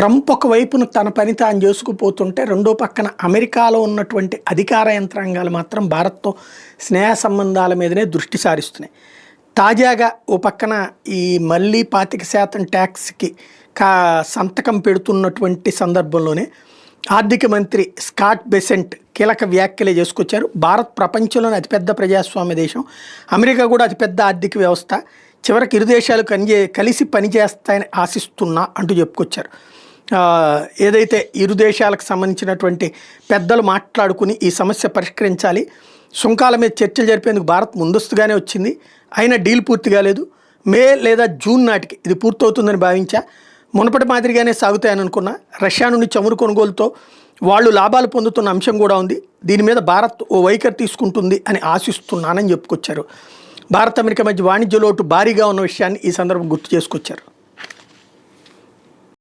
Trump ఒకవైపున తన పని తాను చేసుకుపోతుంటే రెండో పక్కన అమెరికాలో ఉన్నటువంటి అధికార యంత్రాంగాలు మాత్రం భారత్తో స్నేహ సంబంధాల మీదనే దృష్టి సారిస్తున్నాయి. తాజాగా ఓ పక్కన ఈ మళ్ళీ 25% ట్యాక్స్కి సంతకం పెడుతున్నటువంటి సందర్భంలోనే ఆర్థిక మంత్రి స్కాట్ బెసెంట్ కీలక వ్యాఖ్యలు చేసుకొచ్చారు. భారత్ ప్రపంచంలోని అతిపెద్ద ప్రజాస్వామ్య దేశం, అమెరికా కూడా అతిపెద్ద ఆర్థిక వ్యవస్థ, చివరికి ఇరు దేశాలు కలిసి పనిచేస్తాయని ఆశిస్తున్నా అంటూ చెప్పుకొచ్చారు. ఏదైతే ఇరు దేశాలకు సంబంధించినటువంటి పెద్దలు మాట్లాడుకుని ఈ సమస్య పరిష్కరించాలి, సుంకాల మీద చర్చలు జరిపేందుకు భారత్ ముందస్తుగానే వచ్చింది, అయినా డీల్ పూర్తి కాలేదు, మే లేదా జూన్ నాటికి ఇది పూర్తవుతుందని భావించా, మునుపటి మాదిరిగానే సాగుతాయని అనుకున్నా, రష్యా నుండి చమురు కొనుగోలుతో వాళ్ళు లాభాలు పొందుతున్న అంశం కూడా ఉంది, దీని మీద భారత్ ఓ వైఖరి తీసుకుంటుంది అని ఆశిస్తున్నానని చెప్పుకొచ్చారు. భారత్ అమెరికా మధ్య వాణిజ్య లోటు భారీగా ఉన్న విషయాన్ని ఈ సందర్భం గుర్తు చేసుకొచ్చారు.